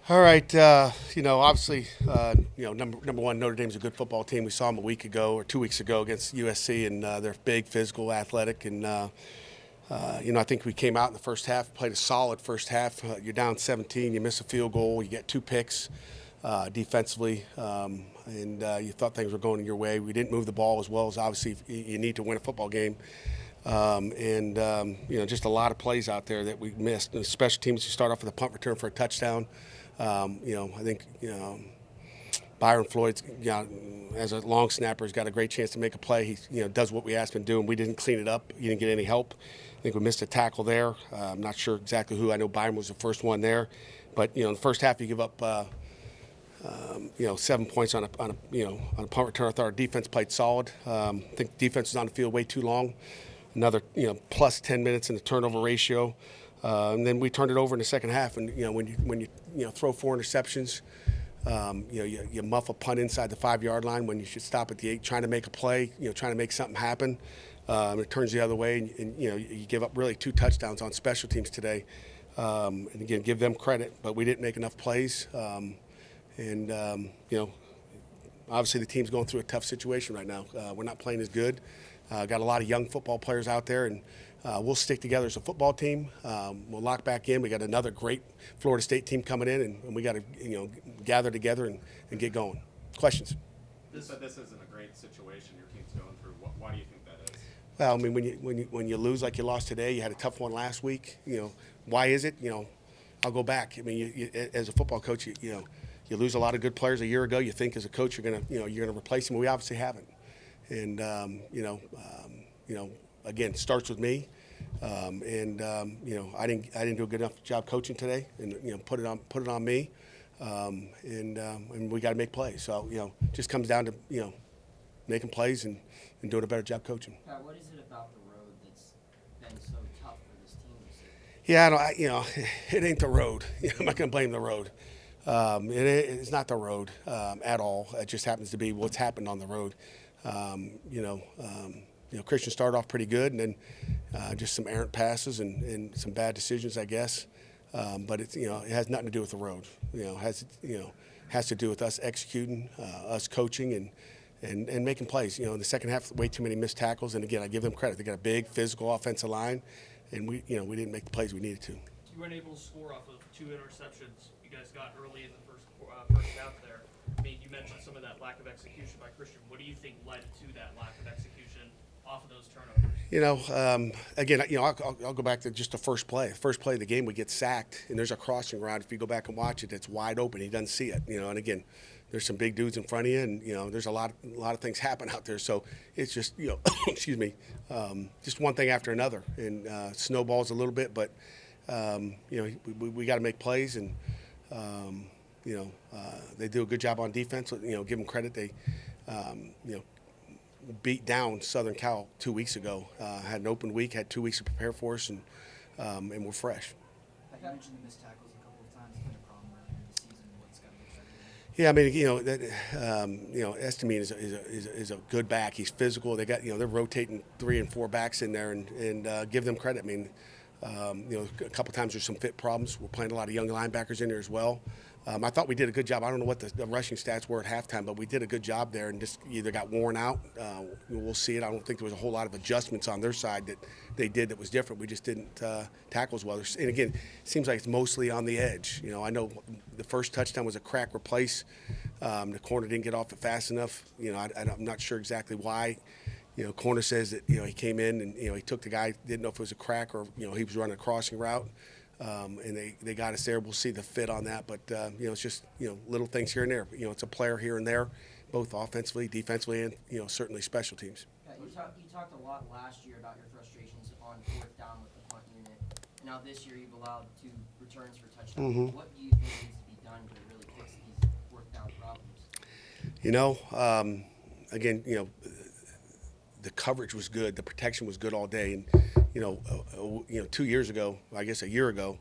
All right, obviously, number one, Notre Dame's a good football team. We saw them a week ago or 2 weeks ago against USC, and they're big, physical, athletic, and I think we came out in the first half, played a solid first half. You're down 17, you miss a field goal, you get two picks defensively, and you thought things were going your way. We didn't move the ball as well as obviously you need to win a football game. Just a lot of plays out there that we missed. And special teams, you start off with a punt return for a touchdown. I think Byron Floyd's as a long snapper, has got a great chance to make a play. He does what we asked him to do, and we didn't clean it up. He didn't get any help. I think we missed a tackle there. I'm not sure exactly who. I know Byron was the first one there, but in the first half you give up 7 points on a punt return. I thought our defense played solid. I think defense was on the field way too long. Another plus 10 minutes in the turnover ratio. And then we turned it over in the second half. And when you throw four interceptions, you muff a punt inside the 5-yard line when you should stop at the 8, trying to make a play, trying to make something happen. It turns the other way, and you give up really 2 touchdowns on special teams today. And again, give them credit, but we didn't make enough plays. Obviously the team's going through a tough situation right now. We're not playing as good. Got a lot of young football players out there, and we'll stick together as a football team. We'll lock back in. We got another great Florida State team coming in, and we got to gather together and get going. Questions? This isn't a great situation your team's going through. Why do you think that is? Well, I mean, when you lose like you lost today, you had a tough one last week. Why is it? I'll go back. I mean, you, as a football coach, you lose a lot of good players a year ago. You think as a coach you're gonna replace them. We obviously haven't. And again, it starts with me. I didn't do a good enough job coaching today, and put it on me. And we got to make plays. So just comes down to making plays and doing a better job coaching. What is it about the road that's been so tough for this team this year? Yeah, it ain't the road. I'm not gonna blame the road. It's not the road at all. It just happens to be what's happened on the road. Christian started off pretty good, and then just some errant passes and some bad decisions, I guess. But it has nothing to do with the road. Has to do with us executing, us coaching, and making plays. In the second half, way too many missed tackles. And again, I give them credit. They got a big physical offensive line, and we didn't make the plays we needed to. You weren't able to score off of 2 interceptions you guys got early in the first half there. I mean, you mentioned some of that lack of execution by Christian. What do you think led to that lack of execution off of those turnovers? Again, I'll go back to just the first play. First play of the game, we get sacked, and there's a crossing route. If you go back and watch it, it's wide open. He doesn't see it. And again, there's some big dudes in front of you, and there's a lot of things happen out there. So it's just excuse me, just one thing after another, and snowballs a little bit. But we got to make plays, and they do a good job on defense. Give them credit. They beat down Southern Cal 2 weeks ago. Had an open week, had 2 weeks to prepare for us, and we're fresh. You mentioned the missed tackles a couple of times. It's been a problem earlier in the season. What's got to get better? Yeah, I mean, Estamine is a good back. He's physical. They got they're rotating 3 and 4 backs in there, and give them credit. I mean, a couple times there's some fit problems. We're playing a lot of young linebackers in there as well. I thought we did a good job. I don't know what the rushing stats were at halftime, but we did a good job there, and just either got worn out. We'll see it. I don't think there was a whole lot of adjustments on their side that they did that was different. We just didn't tackle as well. And again, it seems like it's mostly on the edge. I know the first touchdown was a crack replace. The corner didn't get off it fast enough. I'm not sure exactly why. Corner says that he came in and he took the guy, didn't know if it was a crack or he was running a crossing route. And they got us there. We'll see the fit on that, but it's just little things here and there. It's a player here and there, both offensively, defensively, and certainly special teams. Yeah, you talked a lot last year about your frustrations on 4th down with the punt unit. And now this year you've allowed 2 returns for touchdowns. Mm-hmm. What do you think needs to be done to really fix these 4th down problems? Again, the coverage was good, the protection was good all day, and 2 years ago, I guess a year ago,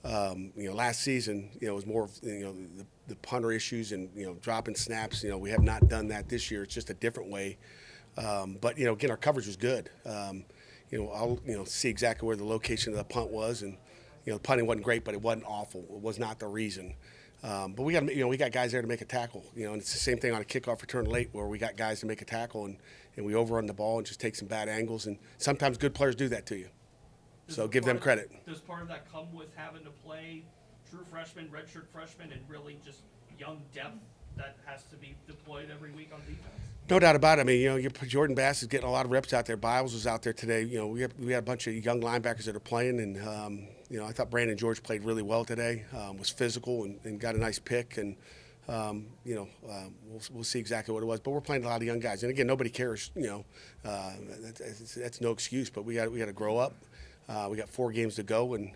last season, it was more of the punter issues and dropping snaps. We have not done that this year. It's just a different way. But again, our coverage was good. I'll see exactly where the location of the punt was, and the punting wasn't great, but it wasn't awful. It was not the reason. But we got guys there to make a tackle. And it's the same thing on a kickoff return late where we got guys to make a tackle and we overrun the ball and just take some bad angles. And sometimes good players do that to you. So give them credit. Does part of that come with having to play true freshmen, redshirt freshmen, and really just young depth that has to be deployed every week on defense? No doubt about it. I mean, Jordan Bass is getting a lot of reps out there. Biles was out there today. We had a bunch of young linebackers that are playing, and I thought Brandon George played really well today. Was physical and got a nice pick, and we'll see exactly what it was. But we're playing a lot of young guys, and again, nobody cares. That's no excuse. But we got to grow up. We got 4 games to go, and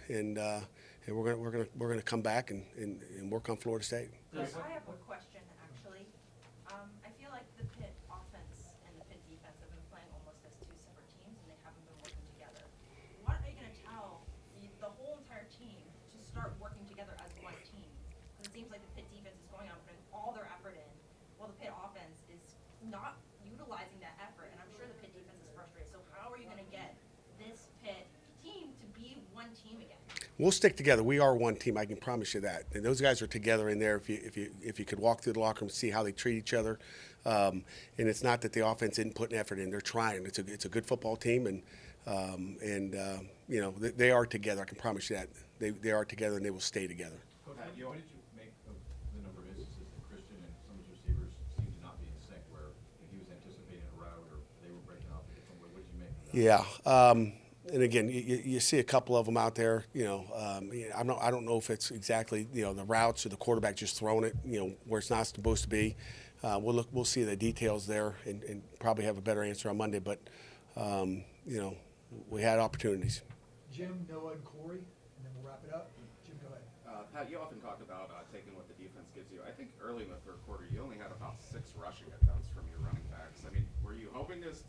we're gonna come back and work on Florida State. I have a question, actually. I feel like the Pitt offense and the Pitt defense have been playing almost as 2 separate teams, and they haven't been working together. What are you going to tell the whole entire team to start working together as one team? Because it seems like the Pitt defense is going out and putting all their effort in, while the Pitt offense is not utilizing that effort, and I'm sure the Pitt defense is frustrated. So how are you going to get this Pitt team to be one team again? We'll stick together. We are one team. I can promise you that. And those guys are together in there. If you could walk through the locker room and see how they treat each other, and it's not that the offense isn't putting effort in. They're trying. It's a good football team, and they are together. I can promise you that they are together and they will stay together. Coach, what did you make of the number of instances that Christian and some of his receivers seemed to not be in sync, where he was anticipating a route or they were breaking off a different way? What did you make of that? Yeah. And again, you see a couple of them out there. I don't know if it's exactly the routes or the quarterback just throwing it where it's not supposed to be. We'll see the details there and probably have a better answer on Monday. But we had opportunities. Jim, Noah, and Corey, and then we'll wrap it up. Jim, go ahead. Pat, you often talk about taking what the defense gives you. I think early in the third quarter, you only had about 6 rushing attempts from your running backs. I mean, were you hoping this?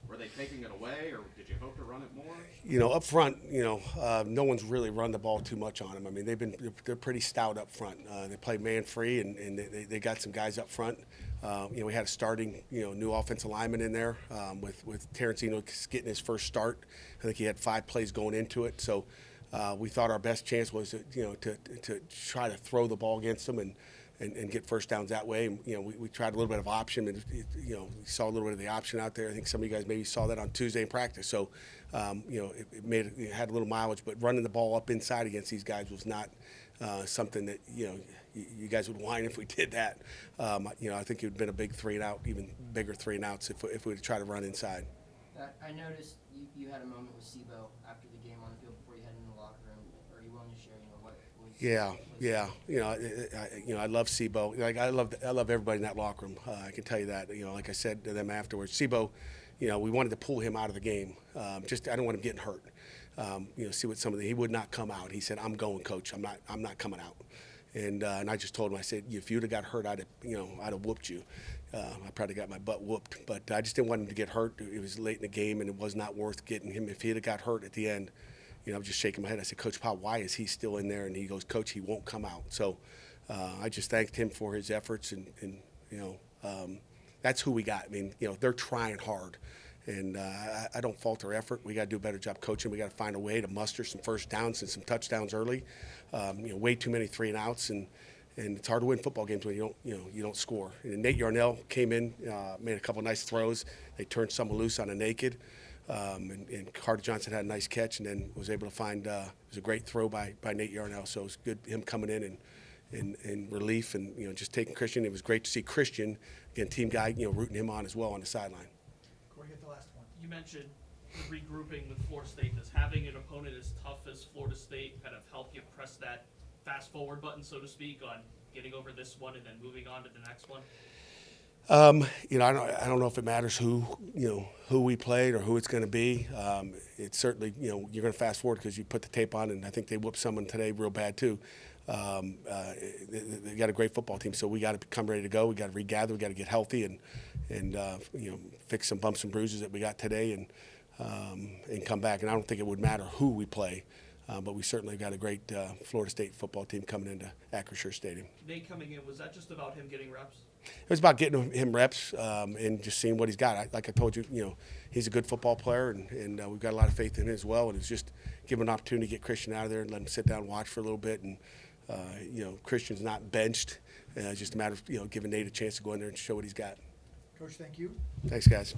Were they taking it away, or did you hope to run it more? Up front, no one's really run the ball too much on them. I mean, they're pretty stout up front. They play man free, and they got some guys up front. We had a starting, new offensive lineman in there with Terrence Enos getting his first start. I think he had 5 plays going into it. So we thought our best chance was to try to throw the ball against them and get first downs that way. And, we tried a little bit of option, and we saw a little bit of the option out there. I think some of you guys maybe saw that on Tuesday in practice. So, it had a little mileage, but running the ball up inside against these guys was not something that you guys would whine if we did that. I think it would have been a big 3-and-out, even bigger 3-and-outs if we would try to run inside. I noticed you had a moment with Sibo after the game on the field before you headed in the locker room. Are you willing to share, what was? Yeah. I love Sibo. Like I love everybody in that locker room. I can tell you that. Like I said to them afterwards, Sibo, we wanted to pull him out of the game. I don't want him getting hurt. See what he would not come out. He said, "I'm going, coach. I'm not coming out." And I just told him, I said, if you'd have got hurt, I'd have whooped you. I probably got my butt whooped, but I just didn't want him to get hurt. It was late in the game, and it was not worth getting him. If he'd have got hurt at the end, I was just shaking my head. I said, Coach Powell, why is he still in there? And he goes, Coach, he won't come out. So I just thanked him for his efforts, and that's who we got. I mean, they're trying hard, and I don't fault their effort. We got to do a better job coaching. We got to find a way to muster some first downs and some touchdowns early. Way too many 3-and-outs, and it's hard to win football games when you don't score. And Nate Yarnell came in, made a couple nice throws. They turned someone loose on a naked. And Carter Johnson had a nice catch, and then was able to find it was a great throw by Nate Yarnell. So it was good him coming in and relief, and just taking Christian. It was great to see Christian, again, team guy, rooting him on as well on the sideline. Corey, get the last one. You mentioned regrouping with Florida State. Does having an opponent as tough as Florida State kind of help you press that fast forward button, so to speak, on getting over this one and then moving on to the next one? I don't know if it matters who we played or who it's going to be. It's certainly, you're going to fast forward because you put the tape on, and I think they whooped someone today real bad too. They got a great football team, so we got to come ready to go. We got to regather. We got to get healthy and fix some bumps and bruises that we got today and come back. And I don't think it would matter who we play. But we certainly got a great Florida State football team coming into Acrisure Stadium. Nate coming in, was that just about him getting reps? It was about getting him reps and just seeing what he's got. Like I told you, he's a good football player, and we've got a lot of faith in him as well. And it's just give him an opportunity to get Christian out of there and let him sit down and watch for a little bit and Christian's not benched. It's just a matter of giving Nate a chance to go in there and show what he's got. Coach, thank you. Thanks, guys.